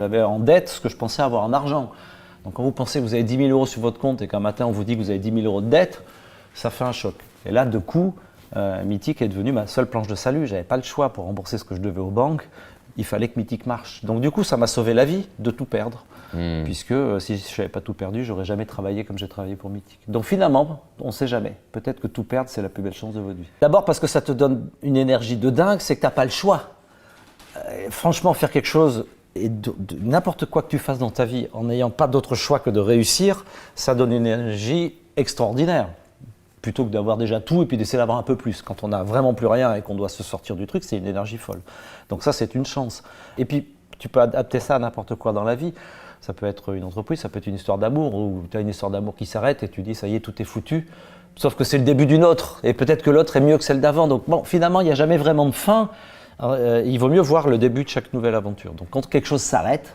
J'avais en dette ce que je pensais avoir en argent. Donc quand vous pensez que vous avez 10 000 euros sur votre compte et qu'un matin on vous dit que vous avez 10 000 euros de dette, ça fait un choc. Et là, de coup, Mythique est devenu ma seule planche de salut. Je n'avais pas le choix pour rembourser ce que je devais aux banques. Il fallait que Mythique marche. Donc du coup, ça m'a sauvé la vie de tout perdre. Puisque si je n'avais pas tout perdu, j'aurais jamais travaillé comme j'ai travaillé pour Mythique. Donc finalement, on ne sait jamais. Peut-être que tout perdre, c'est la plus belle chance de votre vie. D'abord parce que ça te donne une énergie de dingue, c'est que tu n'as pas le choix. Franchement, faire quelque chose et de n'importe quoi que tu fasses dans ta vie en n'ayant pas d'autre choix que de réussir, ça donne une énergie extraordinaire. Plutôt que d'avoir déjà tout et puis d'essayer d'avoir un peu plus. Quand on n'a vraiment plus rien et qu'on doit se sortir du truc, c'est une énergie folle. Donc ça, c'est une chance. Et puis, tu peux adapter ça à n'importe quoi dans la vie. Ça peut être une entreprise, ça peut être une histoire d'amour, où tu as une histoire d'amour qui s'arrête et tu dis, ça y est, tout est foutu. Sauf que c'est le début d'une autre. Et peut-être que l'autre est mieux que celle d'avant. Donc bon, finalement, il n'y a jamais vraiment de fin. Il vaut mieux voir le début de chaque nouvelle aventure. Donc quand quelque chose s'arrête,